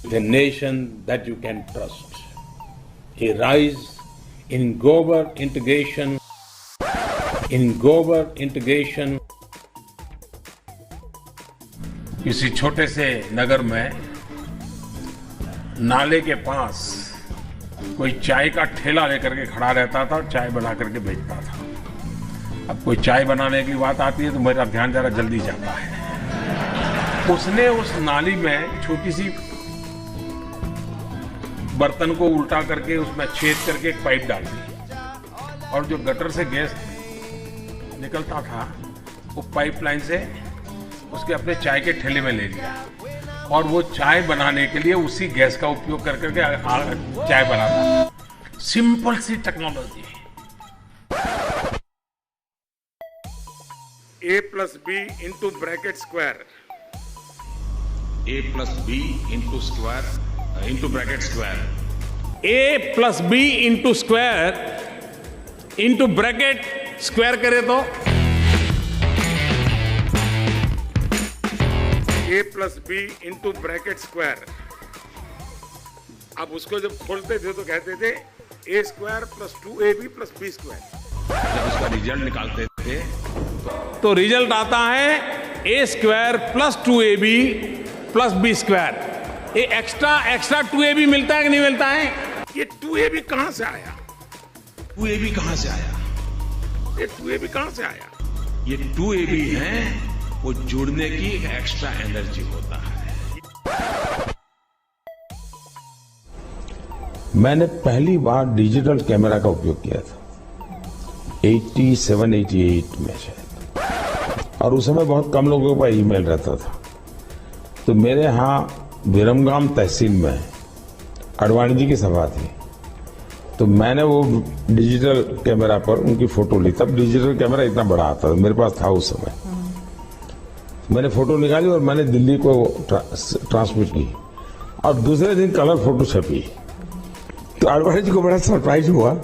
The nation that you can trust. A rise in global integration. किसी छोटे से नगर में नाले के पास कोई चाय का ठेला लेकर के खड़ा रहता था और चाय बना करके बेचता था। अब कोई चाय बनाने की बात आती है तो मेरा ध्यान जरा जल्दी जाता है। उसने उस नाली में छोटी सी बर्तन को उल्टा करके उसमें छेद करके एक पाइप डाल दी और जो गटर से गैस निकलता था वो पाइपलाइन से उसके अपने चाय के ठेले में ले लिया और वो चाय बनाने के लिए उसी गैस का उपयोग कर करके चाय बनाता। सिंपल सी technology. A plus B into bracket square. A plus B into bracket square. A plus B into square into bracket square करे तो A plus B into bracket square. अब उसको जब खोलते थे तो कहते थे A square plus 2AB plus B square. जब उसका रिजल्ट निकालते थे तो रिजल्ट आता है A square plus 2AB plus B square. ये एक्स्ट्रा 2AB मिलता है कि नहीं मिलता है? ये 2AB कहां से आया? 2AB कहां से आया? ये 2AB कहां से आया? ये 2AB है, वो जुड़ने की एक्स्ट्रा एनर्जी होता है। मैंने पहली बार डिजिटल कैमरा का उपयोग किया था 87-88 में शायद, और उस समय बहुत कम लोगों का ईमेल रहता था। तो मेरे यहाँ विरमगाम तहसील में अडवाणी जी की सभा थी, तो मैंने वो डिजिटल कैमरा पर उनकी फोटो ली। तब डिजिटल कैमरा इतना बड़ा आता था, मेरे पास था उस समय। मैंने फोटो निकाली और मैंने दिल्ली को ट्रांसमिट की और दूसरे दिन कलर फोटो छपी। तो अडवाणी जी को बड़ा सरप्राइज हुआ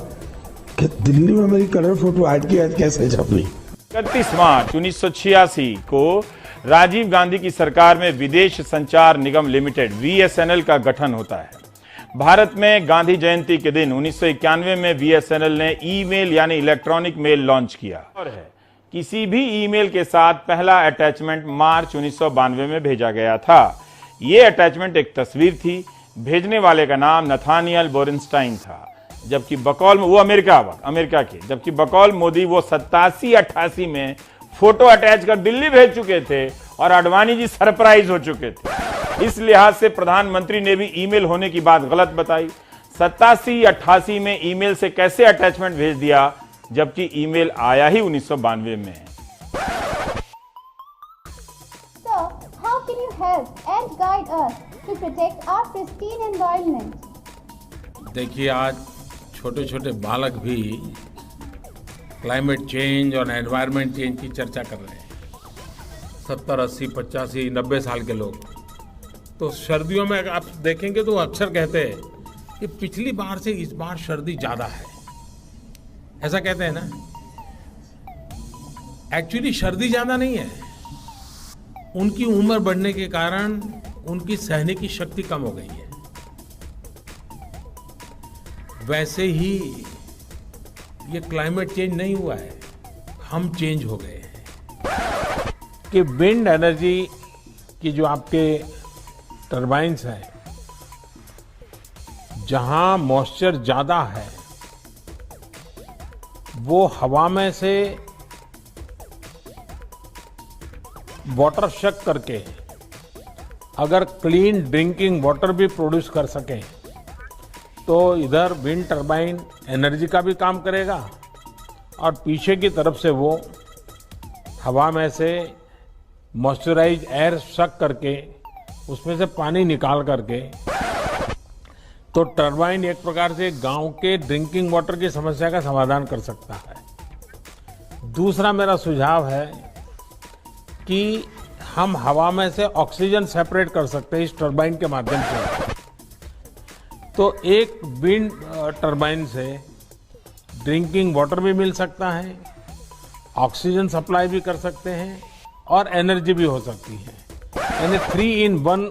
कि दिल्ली में मेरी कलर फोटो आज की आज कैसे छपी। 31 मार्च 1986 को राजीव गांधी की सरकार में विदेश संचार निगम लिमिटेड VSNL का गठन होता है। भारत में गांधी जयंती के दिन 1991 में VSNL ने ईमेल यानी इलेक्ट्रॉनिक मेल लॉन्च किया और है किसी भी ईमेल के साथ पहला अटैचमेंट मार्च 1992 में भेजा गया था। ये अटैचमेंट एक तस्वीर थी। भेजने वाले का नाम नथानियल बोरेनस्टाइन था, जबकि बकौल वो अमेरिका के, जबकि बकौल मोदी वो 87-88 में फोटो अटैच कर दिल्ली भेज चुके थे और आडवाणी जी सरप्राइज हो चुके थे। इस लिहाज से प्रधानमंत्री ने भी ईमेल होने की बात गलत बताई। 87-88 में ईमेल से कैसे अटैचमेंट भेज दिया, जबकि ईमेल आया ही 1992 में है। So, how can you help and guide us to protect our pristine environment? देखिए, आज छोटे छोटे बालक भी क्लाइमेट चेंज और एनवायरनमेंट चेंज की चर्चा कर रहे हैं। 70, 80, 85, 90 साल के लोग तो सर्दियों में आप देखेंगे तो अक्सर कहते हैं कि पिछली बार से इस बार सर्दी ज़्यादा है, ऐसा कहते हैं ना। एक्चुअली सर्दी ज़्यादा नहीं है, उनकी उम्र बढ़ने के कारण उनकी सहने की शक्ति कम हो गई है। वैसे ही ये क्लाइमेट चेंज नहीं हुआ है, हम चेंज हो गए हैं। कि विंड एनर्जी की जो आपके टरबाइन्स हैं, जहां मॉइस्चर ज्यादा है वो हवा में से वाटर शक करके अगर क्लीन ड्रिंकिंग वाटर भी प्रोड्यूस कर सकें तो इधर विंड टरबाइन एनर्जी का भी काम करेगा और पीछे की तरफ से वो हवा में से मॉइस्चराइज एयर सक करके उसमें से पानी निकाल करके, तो टरबाइन एक प्रकार से गांव के ड्रिंकिंग वाटर की समस्या का समाधान कर सकता है। दूसरा मेरा सुझाव है कि हम हवा में से ऑक्सीजन सेपरेट कर सकते हैं इस टरबाइन के माध्यम से। तो एक विंड टरबाइन से ड्रिंकिंग वाटर भी मिल सकता है, ऑक्सीजन सप्लाई भी कर सकते हैं और एनर्जी भी हो सकती है। यानी 3 in 1